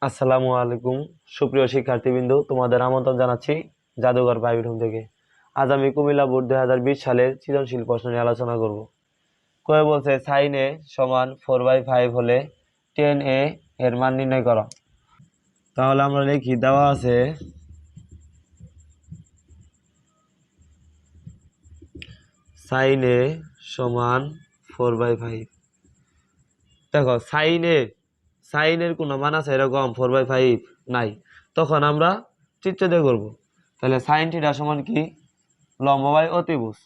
আসসালামু আলাইকুম সুপ্রিয় শিক্ষার্থীবৃন্দ, তোমাদের আমন্ত্রণ জানাচ্ছি জাদুঘর প্রাইভেট হোম থেকে। আজ আমি কুমিল্লা বোর্ড 2020 সালের সৃজনশীল প্রশ্ন নিয়ে আলোচনা করব। কয়ে বলছে সাইন এ সমান 4/5 হলে টেন এ এর মান নির্ণয় করো। তাহলে আমরা লিখি, দেওয়া আছে সাইন এ সমান 4/5। দেখো সাইনের কোনো মান আছে এরকম 4/5 নাই, তখন আমরা চিত্র দিয়ে করবো। তাহলে সাইন থিটা সমান কি, লম্ব বাই অতিভুজ,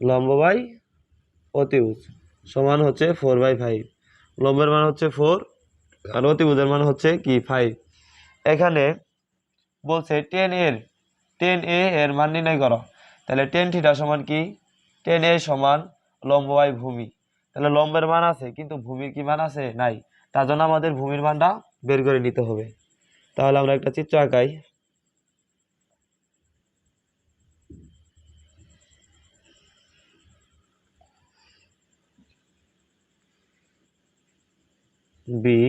লম্ব বাই অতিভুজ সমান হচ্ছে 4/5। লম্বের মান হচ্ছে 4 আর অতিভুজের মান হচ্ছে কি 5। এখানে বলছে টেন এ এর মান নির্ণয় করো। তাহলে টেন থিটা সমান কি, টেন এ সমান লম্ব বাই ভূমি। তাহলে লম্বের মান আছে কিন্তু ভূমির কি মান আছে, নাই। তার জন্য আমাদের ভূমির মানটা বের করে নিতে হবে। তাহলে আমরা একটা চিত্র আঁকাই। বি,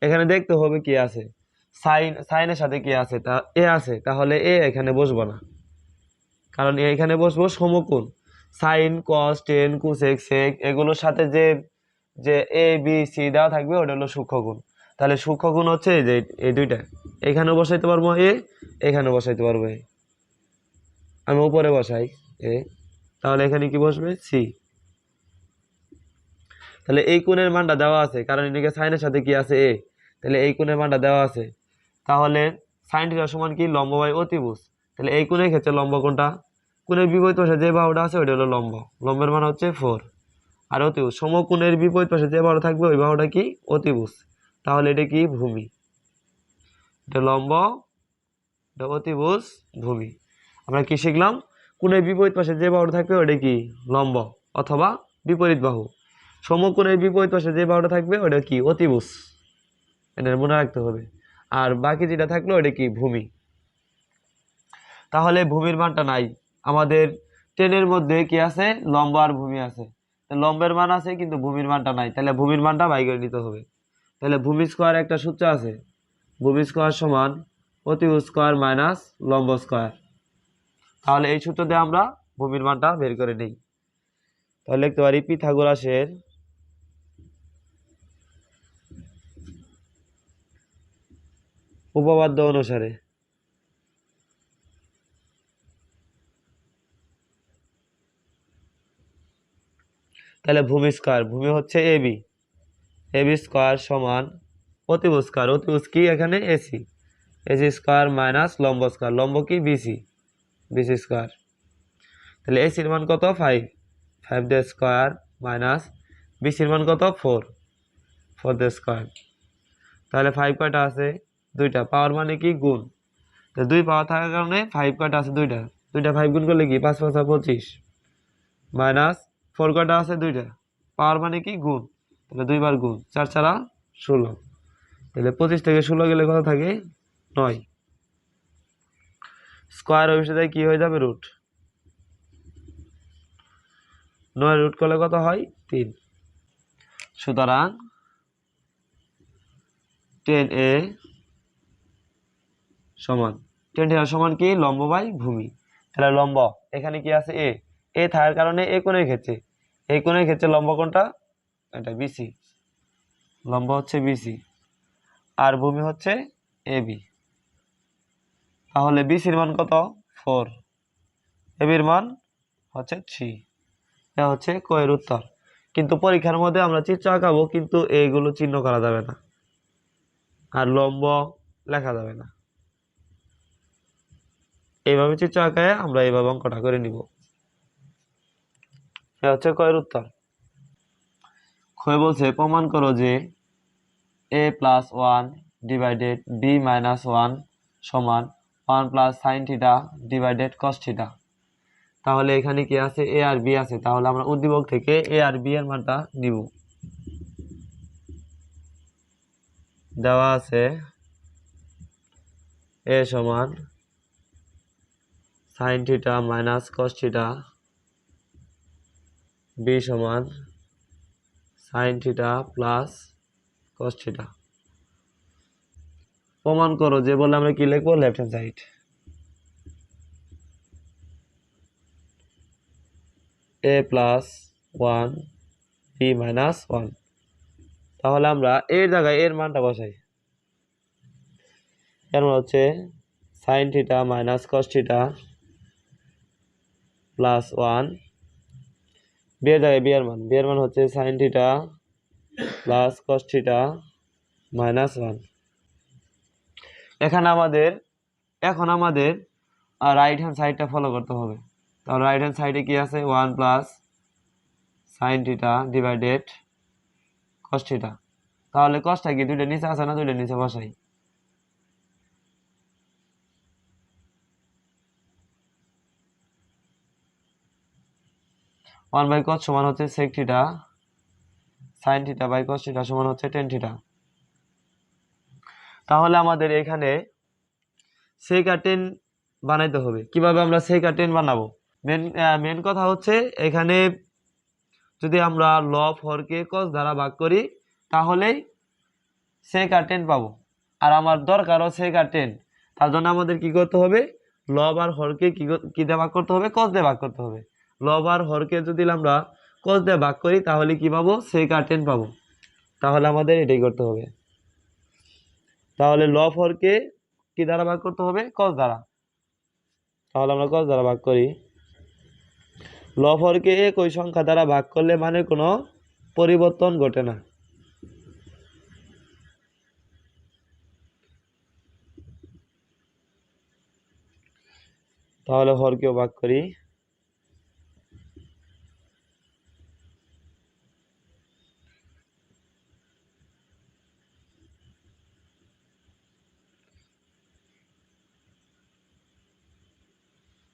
এখানে দেখতে হবে কি আছে, সাইনের সাথে কি আছে, তা এ আছে, তাহলে এ এখানে বসবো না, কারণ এখানে বসবো সমকোণ। Sine cos tan cosec sec এগুলোর সাথে যে যে এ বি সি দেওয়া থাকবে ওটা হলো সূক্ষ্মকোণ। তাহলে সূক্ষ্মকোণ হচ্ছে এই যে এই দুইটা, এখানে বসাইতে পারবো এ, এখানে বসাইতে পারবো এ। আমি উপরে বসাই এ, তাহলে এখানে কি বসবে সি। তাহলে এই কোণের মানটা দেওয়া আছে, কারণ এদিকে সাইনের সাথে কি আছে এ, তাহলে এই কোণের মানটা দেওয়া আছে। তাহলে সাইন থিটা সমান কি, লম্ব বাই অতিভুজ। তাহলে এই কোণের ক্ষেত্রে লম্ব কোনটা, কোণের বিপরীত পাশে যে বাহুটা আছে ওইটা হলো লম্ব, লম্বের মান হচ্ছে 4। আর অতিভুজ, সমকোণের বিপরীত পাশে যে বাহুটা থাকবে ওই বাহুটা কি, অতিভুজ। তাহলে এটা কি, ভূমি। এটা লম্ব, এটা অতিভুজ, ভূমি। আমরা কি শিখলাম, কোণের বিপরীত পাশে যে বাহুটা থাকবে ওটা কি, লম্ব অথবা বিপরীত বাহু। সমকোণের বিপরীত পাশে যে বাহুটা থাকবে ওটা কি, অতিভুজ। এটা মনে রাখতে হবে। আর বাকি যেটা থাকলো ওটা কি, ভূমি। তাহলে ভূমির মানটা নাই আমাদের। টেনের মধ্যে কি আছে, লম্ব আর ভূমি আছে। লম্বের মান আছে কিন্তু ভূমির মানটা নাই, তাহলে ভূমির মানটা বাই করে নিতে হবে। তাহলে ভূমি স্কোয়ার একটা সূত্র আছে, ভূমি স্কোয়ার সমান অতিভুজ স্কোয়ার মাইনাস লম্ব স্কোয়ার। তাহলে এই সূত্র দিয়ে আমরা ভূমির মানটা বের করে নিই। তাহলে লিখতে পারি পিথাগোরাসের উপপাদ্য অনুসারে তাহলে ভূমি স্কোয়ার, ভূমি হচ্ছে এবি, এবি স্কোয়ার সমান অতিভুজ স্কোয়ার, অতিভুজ কি এখানে এসি, এসি স্কোয়ার মাইনাস লম্ব স্কোয়ার, লম্ব কি বিসি, বিসি স্কোয়ার। তাহলে এসির মান কত 5, 5 দ্য স্কোয়ার মাইনাস বিসির মান কত 4, 4 দ্য স্কোয়ার। তাহলে 5 কয়টা আছে, দুইটা, পাওয়ার মানে কি গুণ। তো 2 পাওয়ার থাকার কারণে 5 কয়টা আছে, দুইটা, দুইটা 5 গুণ করলে কি 5 5 25 মাইনাস 4 কয়টা আছে, দুইটা, পাওয়ার মানে কি গুণ, তাহলে 2 বার গুণ, 4 ছাড়া 16। তাহলে 25 থেকে 16 গেলে কত থাকে, 9। স্কোয়ার অবশ্যই কি হয়ে যাবে, রুট। 9 রুট করলে কত হয়, 3। সুতরাং 10a সমান, 10 সমান কি, লম্ব বাই ভূমি। তাহলে লম্ব এখানে কি আছে এ, এ থাকার কারণে এই কোণের ক্ষেত্রে, এই কোণের ক্ষেত্রে লম্ব কোনটা, এটা বিসি, লম্ব হচ্ছে বিসি, আর ভূমি হচ্ছে এবি। তাহলে বিসির মান কত 4, এবির মান হচ্ছে 3। এটা হচ্ছে কয়ের উত্তর। কিন্তু পরীক্ষার মধ্যে আমরা চিত্র আঁকাবো, কিন্তু এইগুলো চিহ্ন করা যাবে না, আর লম্ব লেখা যাবে না। এইভাবে চিত্র আঁকায় আমরা এইভাবে অঙ্কটা করে নিব। এটা হচ্ছে কয়ের উত্তর। ক্ষয় বলছে প্রমাণ করো যে a plus 1 divided b minus 1 সমান 1 plus sine theta divided cos theta. তাহলে এখানে কি আছে, a আর b আছে, তাহলে আমরা উদ্দীপক থেকে a আর b এর মানটা নিব। দেওয়া আছে a সমান sign theta minus cos theta, b সমান sign theta plus cos theta. প্রমাণ করো যে বলে আমরা কি লিখবো, left hand side a plus 1 b minus 1। তাহলে আমরা এর জায়গায় এর মানটা বসাই। এর মান হচ্ছে sine theta minus cos theta plus 1। B এর জায়গায় বি এর মান হচ্ছে sine theta plus cos theta minus 1। এখন আমাদের রাইট হ্যান্ড সাইডটা ফলো করতে হবে। তাহলে রাইট হ্যান্ড সাইডে কি আছে, 1 plus sine theta divided cos theta. তাহলে কসটা কি দুইটা নিচে আছে না, দুইটা নিচে বসাই। ওয়ান বাই কস সমান হচ্ছে sec theta, sine theta by cos theta সমান হচ্ছে টেন থিটা। তাহলে আমাদের এখানে সেক আর টেন বানাইতে হবে। কিভাবে আমরা সেক আর টেন বানাবো, মেন কথা হচ্ছে এখানে যদি আমরা লব হরকে কস দ্বারা ভাগ করি তাহলেই সেক আর টেন পাবো। আর আমার দরকারও সেক আর টেন, তার জন্য আমাদের কি করতে হবে, লব আর হরকে কি দিয়ে ভাগ করতে হবে, কস দিয়ে ভাগ করতে হবে। লব আর হরকে যদি আমরা কস দিয়ে ভাগ করি তাহলে কি পাবো, সেক আর টেন পাবো। তাহলে আমাদের এটাই করতে হবে। তাহলে লব হরকে কি দ্বারা ভাগ করতে হবে, কস দ্বারা। তাহলে আমরা কস দ্বারা ভাগ করি। লব হরকে একই সংখ্যা দ্বারা ভাগ করলে মানে কোনো পরিবর্তন ঘটে না। তাহলে হরকেও ভাগ করি।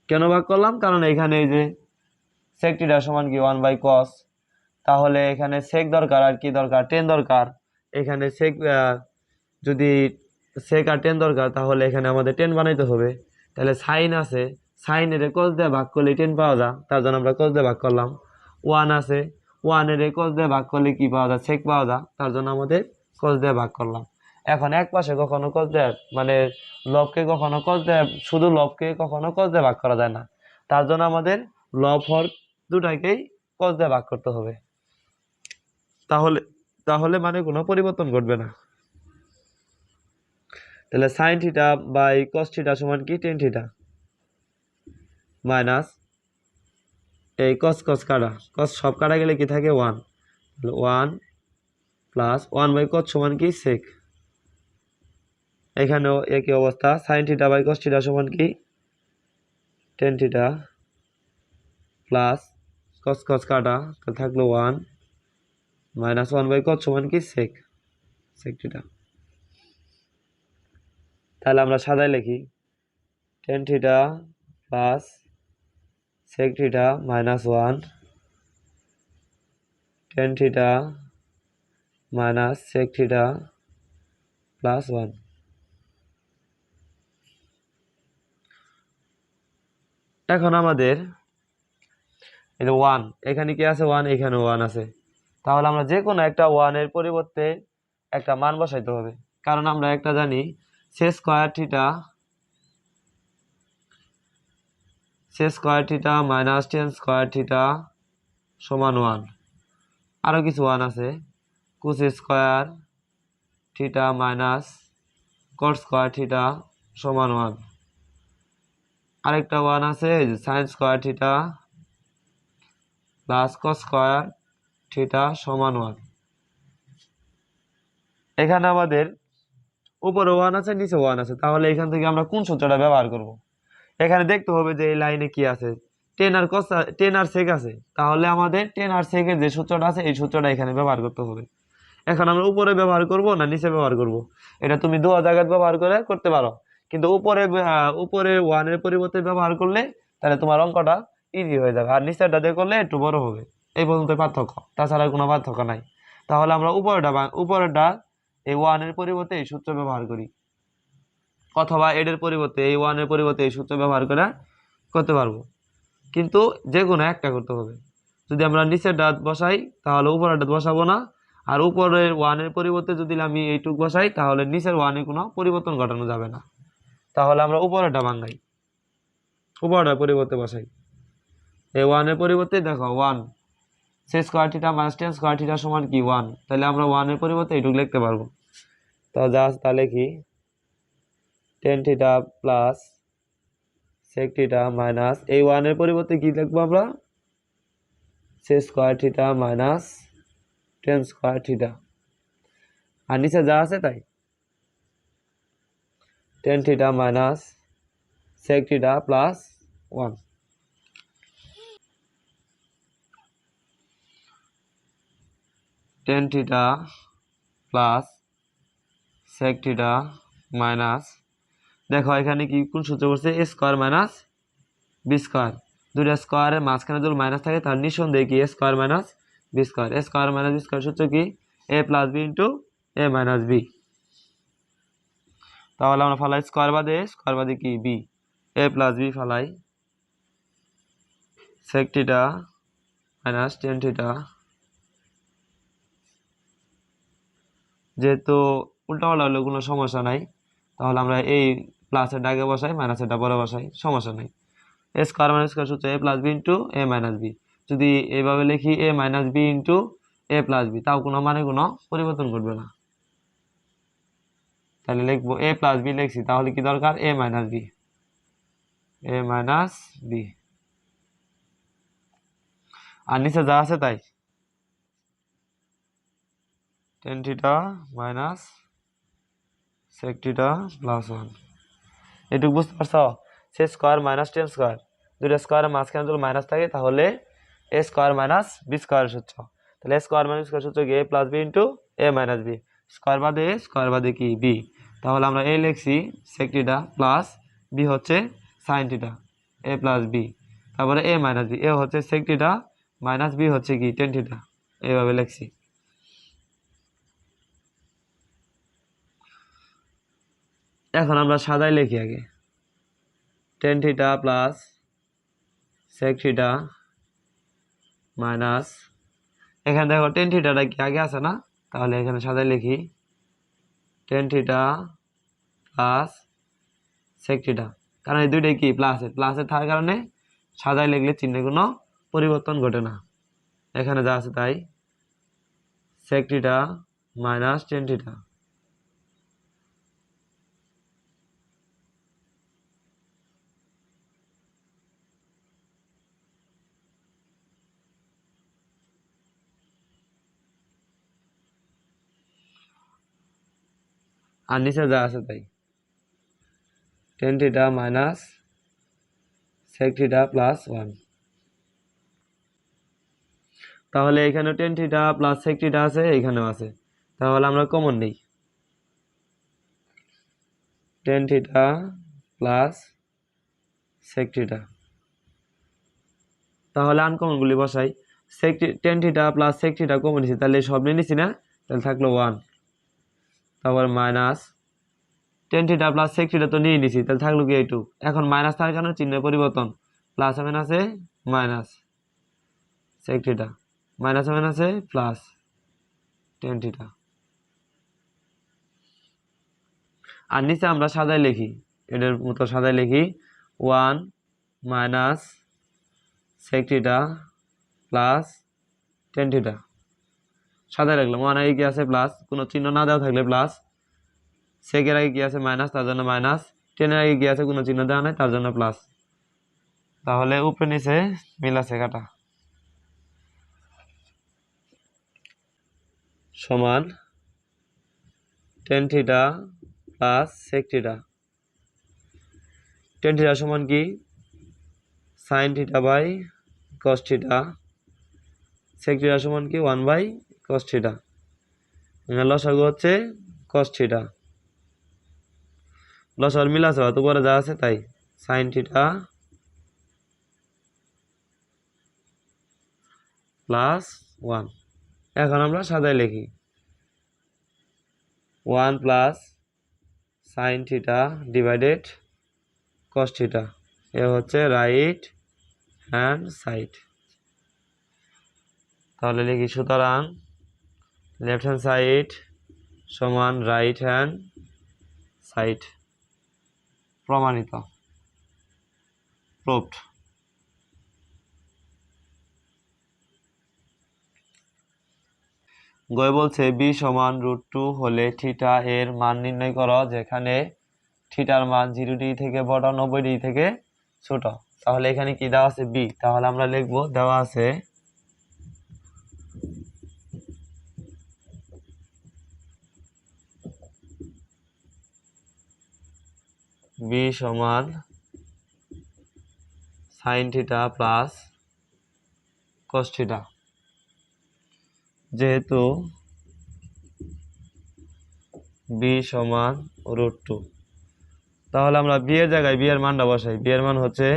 কেন ভাগ করলাম, কারণ এখানে এই যে সেক থিটা সমান কি 1 বাই কস, তাহলে এখানে সেক দরকার আর কি দরকার, টেন দরকার। এখানে সেক যদি সেক আর টেন দরকার তাহলে এখানে আমাদের টেন বানাইতে হবে। তাহলে সাইন আছে, সাইনের কস দিয়ে ভাগ করলে টেন পাওয়া যায়, তার জন্য আমরা কস দিয়ে ভাগ করলাম। ওয়ান আছে, ওয়ানের কস দিয়ে ভাগ করলে কি পাওয়া যায়, সেক পাওয়া যায়, তার জন্য আমাদের কস দিয়ে ভাগ করলাম। এখন এক পাশে কখনো কস দিয়ে মানে লবকে কখনো কস দিয়ে, শুধু লবকে কখনো কস দিয়ে ভাগ করা যায় না, তার জন্য আমাদের লব হর দুটাকেই কস দিয়ে ভাগ করতে হবে। তাহলে তাহলে মানে কোনো পরিবর্তন ঘটবে না। তাহলে sine theta by cos theta সমান কি, টেন থিটা মাইনাস এই কস কস কাটা, কস সব কাটা গেলে কি থাকে, 1। তাহলে 1 প্লাস 1 বাই কস সমান কি, সেক। এখানেও একই অবস্থা, sine theta by cos theta সমান কি, tan theta plus cos cos কাটা থাকলো 1 মাইনাস 1 বাই কস সমান কি, সেক, সেক থিটা। তাহলে আমরা সাদায় লিখি tan theta plus sec theta minus 1, tan theta minus sec theta plus 1। এখন আমাদের এই যে 1, এখানে কি আছে 1, এখানে 1 আছে। তাহলে আমরা যে কোনো একটা 1 এর পরিবর্তে একটা মান বসাইতে হবে, কারণ আমরা একটা জানি sec square theta minus tan square theta সমান 1। আরও কিছু 1 আছে, cos square theta minus cot square theta সমান 1। আরেকটা 1 আছে sine square theta plus cos square theta সমান 1। এখানে আমাদের উপরে 1 আছে, নিচে 1 আছে, তাহলে এখান থেকে আমরা কোন সূত্রটা ব্যবহার করব। এখানে দেখতে হবে যে এই লাইনে কি আছে, টেন আর সেক আছে, তাহলে আমাদের টেন আর সেকের যে সূত্রটা আছে এই সূত্রটা এখানে ব্যবহার করতে হবে। এখন আমরা উপরে ব্যবহার করব না নিচে ব্যবহার করব, এটা তুমি দু জায়গায় ব্যবহার করতে পারো, কিন্তু উপরে 1 এর পরিবর্তে ব্যবহার করলে তাহলে তোমার অঙ্কটা ইজি হয়ে যাবে, আর নিচেরটা দিয়ে করলে একটু বড় হবে। এই পর্যন্ত পার্থক্য, তাছাড়া কোনো পার্থক্য নাই। তাহলে আমরা উপরেরটা এই 1 এর পরিবর্তে এই সূত্র ব্যবহার করি, অথবা এর পরিবর্তে এই 1 এর পরিবর্তে এই সূত্র ব্যবহার করে করতে পারবো, কিন্তু যে কোনো একটা করতে হবে। যদি আমরা নিচের ডাত বসাই তাহলে উপরের ডাত বসাবো না, আর উপরের 1-এর পরিবর্তে যদি আমি এইটুক বসাই তাহলে নিচের 1-এর কোনো পরিবর্তন ঘটানো যাবে না। তাহলে আমরা উপরেরটা ভাঙাই, উপরেরটার পরিবর্তে বসাই। এই 1-এর পরিবর্তে দেখো 1 sec square theta minus tan square theta সমান কি 1, তাহলে আমরা 1-এর পরিবর্তে এইটুক লিখতে পারবো। তো জাস্ট তাহলে কি tan theta plus sec theta minus এই 1-এর পরিবর্তে কি লিখবো আমরা sec square theta minus tan square theta, আর নিচে যা আছে তাই tan theta minus sec theta plus 1। tan theta plus sec theta minus, দেখো এখানে কি কোন সূত্র করছে a square minus b square, দুইটা স্কয়ারের মাঝখানে যদি মাইনাস থাকে তার নিঃসন্দেহে কি a square minus b square, a square minus b square সূত্র কি a plus b into a minus b। তাহলে আমরা ফালাই স্কয়ার বাদে কি b, a প্লাস b ফালাই sec theta minus tan theta, যেহেতু উল্টাপাল্টা হলে কোনো সমস্যা নাই তাহলে আমরা এই প্লাসের ডাকে বসাই মাইনাসেরটা পরে বসাই, সমস্যা নাই। এ স্কয়ার মাইনাস স্কয়ার সূত্র এ প্লাস বি ইন্টু এ মাইনাস বি, যদি এইভাবে লিখি এ মাইনাস বি ইন্টু এ প্লাস বি তাও কোনো মানে কোনো পরিবর্তন ঘটবে না। তাহলে লিখবো এ প্লাস বি লিখছি, তাহলে কি দরকার এ মাইনাস বি, এ মাইনাস বি, আর নিচে যা আছে তাই tan theta minus sec theta plus 1। এটুকু বুঝতে পারছো? সে স্কয়ার মাইনাস tan স্কয়ার, দুটো স্কয়ারের মাঝখানে যদি মাইনাস থাকে তাহলে a square minus b square সূত্র, তাহলে a square minus b square সূত্র কি a plus b into a minus b, square বাদে কি b, তাহলে আমরা a লিখছি sec থিটা প্লাস b হচ্ছে sin theta a plus b, তারপরে a মাইনাস b, a হচ্ছে sec থিটা মাইনাস b হচ্ছে কি tan থিটা, এইভাবে লিখছি। এখন আমরা সাদাই লিখি আগে tan theta plus sec theta minus, এখানে দেখো tan থিটাটা কি আগে আছে না, তাহলে এখানে সাদাই লিখি tan theta plus sec theta, কারণ এই দুইটাই কি প্লাসের থাকার কারণে সাদাই লিখলে চিহ্নে কোনো পরিবর্তন ঘটে না। এখানে যা আছে তাই sec theta minus tan theta, আর নিচে যা আছে তাই tan theta minus sec theta plus 1। তাহলে এখানে tan theta plus sec theta আছে, এখানেও আছে, তাহলে আমরা কমন নেই tan theta plus sec theta, তাহলে আনকমন গুলি বসাই tan theta plus sec theta common নিছি, তাহলে সব নিয়ে নিছি না, তাহলে থাকলো 1, তারপর minus tan theta plus sec theta তো নিয়ে নিছি, তাহলে থাকলো কি এইটুক, এখন মাইনাস থাকার কারণে চিহ্নের পরিবর্তন, প্লাস মাইনাসে মাইনাস sec থিটা মাইনাসে প্লাস tan থিটা, আর নিচে আমরা সাদায় লিখি এটার মতো সাদায় লিখি 1 minus sec theta plus tan theta, সাদায় লিখলাম 1 আগে কি আছে প্লাস, কোনো চিহ্ন না দেওয়া থাকলে প্লাস, sec এর আগে কি আছে মাইনাস তার জন্য মাইনাস, tan এর আগে কি আছে কোনো চিহ্ন দেওয়া নাই তার জন্য প্লাস, তাহলে উপরে নিচে মিল আছে কাটা, সমান tan theta plus sec theta, tan theta সমান কি sin theta by cos theta, sec theta সমান কি 1 বাই cos থিটা, লসাগু হচ্ছে cos থিটা, লসার মিল আছে তো পরে যা আছে তাই sin থিটা প্লাস 1। এখন আমরা সাদায় লিখি 1 plus sin theta divided cos theta, এ হচ্ছে রাইট হ্যান্ড সাইড। তাহলে লিখি সুতরাং লেফট হ্যান্ড সাইড সমান রাইট হ্যান্ড সাইড প্রমাণিত প্রুভড। গয় বলছে বি সমান √2 হলে থিটা এর মান নির্ণয় করো যেখানে থিটার মান 0 ডিগ্রি থেকে বড় 90 ডিগ্রি থেকে ছোট। তাহলে এখানে কি দেওয়া আছে বি, তাহলে আমরা লিখবো দেওয়া আছে বি সমান sign theta plus cos theta. যেহেতু বি সমান √2 তাহলে আমরা বি এর জায়গায় বি এর মানটা বসাই। বি এর মান হচ্ছে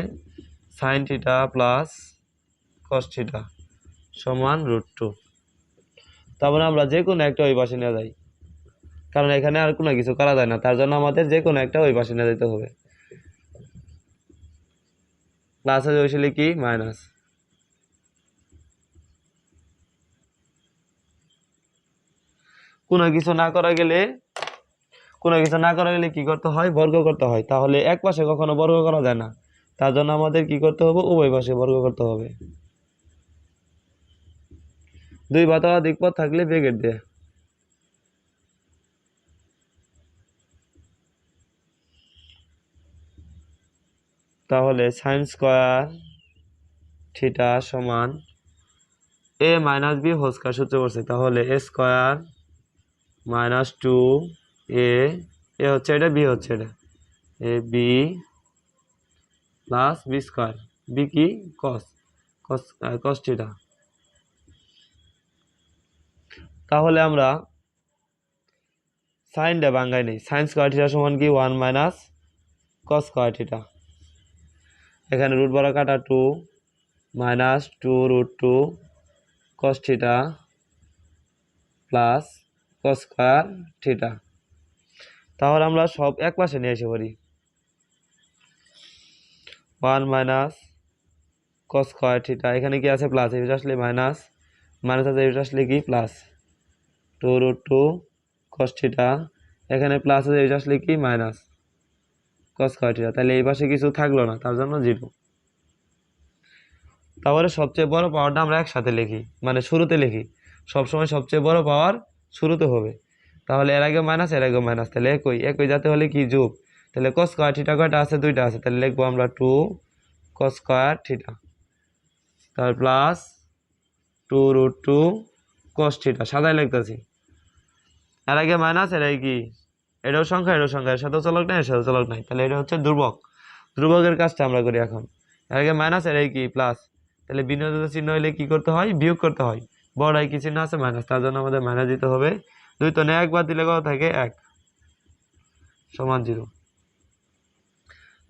sine theta plus cos theta সমান √2। তারপরে আমরা যে কোনো একটা ওই পাশে নিয়ে যাই, কারণ এখানে আর কোনো কিছু করা যায় না, তার জন্য আমাদের যে কোনো একটা ওই পাশে নিয়ে যেতে হবে। প্লাসে বসলে কি মাইনাস, কোনো কিছু না করা গেলে কি করতে হয়, বর্গ করতে হয়। তাহলে এক পাশে কখনো বর্গ করা যায় না, তার জন্য আমাদের কি করতে হবে, উভয় পাশে বর্গ করতে হবে। দুই বা ততোধিক পদ থাকলে ব্র্যাকেট দিয়ে। তাহলে সাইন স্কয়ার থিটা সমান a - b হোল স্কয়ার সূত্র করছে। তাহলে a স্কয়ার মাইনাস 2a, এ হচ্ছে এটা, বি হচ্ছে এটা, A B plus B square, B কি কস কস কস থিটা। তাহলে আমরা সাইনটা বাঙ্গাই নেই, সাইন স্কয়ার থিটা সমান কি 1 মাইনাস কস স্কয়ার থিটা। এখানে রুট বড় কাটা 2 মাইনাস 2√2 কস theta plus cos square theta. তাহলে আমরা সব এক পাশে নিয়ে এসে পারি। 1 মাইনাস কস স্কয়ার থিটা, এখানে কি আছে প্লাস, এই আসলে মাইনাস, মাইনাস আছে এই আসলে কি প্লাস, 2√2 কস থিটা, এখানে প্লাস আছে এই আসলে কি মাইনাস কস স্কয়ার থিটা। তাহলে এই পাশে কিছু থাকলো না, তার জন্য 0। তাহলে সবচেয়ে বড় পাওয়ারটা আমরা একসাথে লিখি, মানে শুরুতে লিখি। সবসময় সবচেয়ে বড় পাওয়ার শুরুতে হবে। তাহলে এর আগে মাইনাস, এর আগে মাইনাস, তাহলে একই একই যাতে হলে কি যোগ। তাহলে কস স্কয়ার থিটা কয়টা আছে, দুইটা আছে, তাহলে লিখবো আমরা 2 কস স্কয়ার থিটা, তারপর প্লাস 2√2 কস থিটা, সাদাই লিখতেছি। এর আগে মাইনাস, এর আগে কি, এটাও সংখ্যা এটাও সংখ্যা, এর সাথেও চলক নাই এর সাথেও চলক নাই, তাহলে এটা হচ্ছে ধ্রুবক। ধ্রুবকের কাজটা আমরা করি এখন। এর আগে মাইনাস, এর আগে কি প্লাস, তাহলে বিনিয়োজিত চিহ্ন হলে কি করতে হয়, বিয়োগ করতে হয়। বড় কি চিহ্ন আছে মাইনাস, তার জন্য আমাদের মাইনাস দিতে হবে। 2 তো নেই, একবার দিলে কত থাকে 1 সমান 0।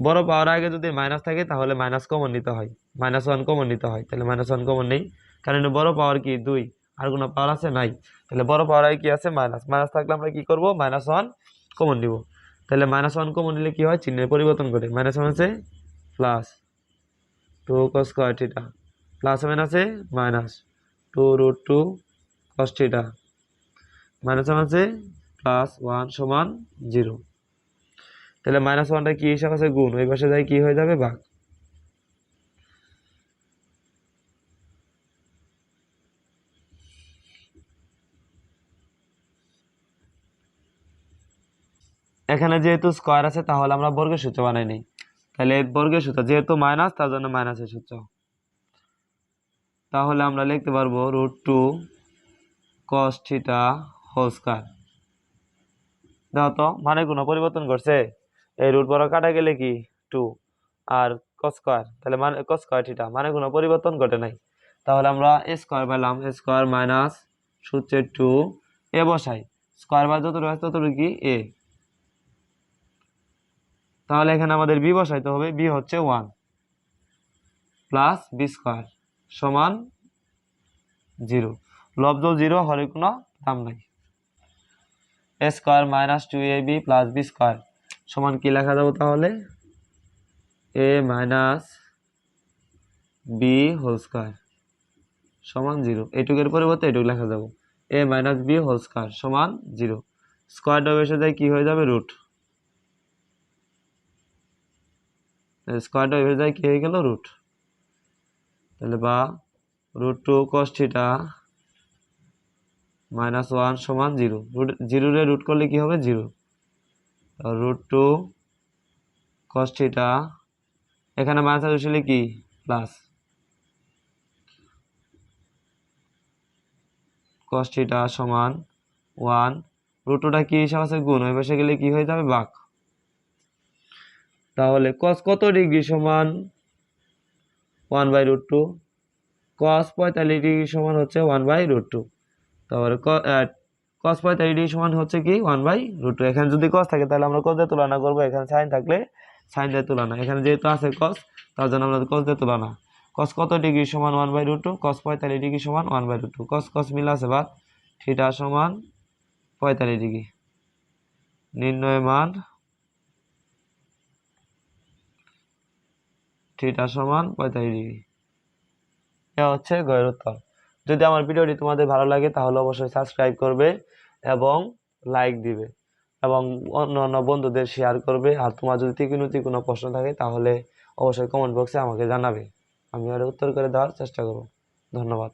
বড় পাওয়ার আগে যদি মাইনাস থাকে তাহলে মাইনাস কমন নিতে হয়, -1 কমন নিতে হয়। তাহলে -1 কমন নেই, কারণ বড় পাওয়ার কি 2, আর কোনো পাওয়ার আছে নাই। তাহলে বড় পাওয়ার আগে কি আছে মাইনাস, মাইনাস থাকলে আমরা কি করব, -1 কমন নিব। তাহলে -1 কমন নিলে কি হয়, চিহ্নের পরিবর্তন করে। -1 আছে plus 2 cos square theta, plus আছে মাইনাস 2√2 cos থিটা, -1 আছে প্লাস 1 সমান 0। তাহলে -1টা কি হিসাব আছে, গুণ, ওই পাশে যাই কি হয়ে যাবে, ভাগ। এখানে যেহেতু স্কয়ার আছে তাহলে আমরা বর্গের সূত্র বানাই নেই। তাহলে বর্গের সূত্র যেহেতু মাইনাস, তার জন্য মাইনাসের সূত্র। তাহলে আমরা লিখতে পারবো √2 cos থিটা হোল স্কয়ার। দেখো তো মানে কোনো পরিবর্তন করছে, এই রুট বড় কাটা গেলে কি 2 আর cos স্কয়ার, তাহলে মানে cos স্কয়ার থিটা, মানে কোনো পরিবর্তন ঘটে নাই। তাহলে আমরা a স্কয়ার পেলাম, a স্কয়ার মাইনাস সূত্রের 2 এ বসাই, স্কয়ার বা যতটুকু আছে ততটুকু কি a। তাহলে এখানে আমাদের b বসাইতে হবে, b হচ্ছে 1 প্লাস b স্কয়ার সমান 0। লব্ধ 0, হরে কোনো দাম নাই। a square minus 2ab plus b square সমান কি লেখা যাবে, তাহলে a minus b whole square সমান 0, এটুকের পরিবর্তে এটুক লেখা যাব, a minus B whole square সমান 0, স্কয়ারটা এসে যায় কি হয়ে যাবে রুট, স্কয়ারটা এসে যায় কি হয়ে গেল রুট, তাহলে বা √2 cos থিটা মাইনাস 1 সমান 0, 0 রে রুট করলে কি হবে 0, √2 cos থিটা এখানে মাইনাস আসলে কি প্লাস, cos থিটা সমান 1, √2টা কি হিসাব আছে গুণ, ওই পাশে গেলে কি হয়ে যাবে ভাগ, তাহলে cos কত ডিগ্রি সমান 1/√2, cos 45 ডিগ্রি সমান হচ্ছে 1/√2, তাহলে cos 45 ডিগ্রি সমান হচ্ছে কি 1/√2, এখানে যদি cos থাকে তাহলে আমরা cos দিয়ে তুলনা করব, এখানে sin থাকলে sin দিয়ে তুলনা, এখানে যেহেতু আছে cos তার জন্য আমরা cos দিয়ে তুলনা, cos কত ডিগ্রি সমান 1/√2, cos 45 ডিগ্রি সমান 1/√2, cos cos মিল আছে বা থিটা সমান 45 ডিগ্রি, নির্ণয় মান থিটা সমান 45 ডিগ্রি, এটা হচ্ছে গয়ের উত্তর। যদি আমার ভিডিওটি তোমাদের ভালো লাগে তাহলে অবশ্যই সাবস্ক্রাইব করবে এবং লাইক দিবে এবং অন্য অন্য বন্ধুদের শেয়ার করবে, আর তোমার যদি ত্রিকোণমিতিক কোনো প্রশ্ন থাকে তাহলে অবশ্যই কমেন্ট বক্সে আমাকে জানাবে, আমি আর উত্তর করে দেওয়ার চেষ্টা করব। ধন্যবাদ।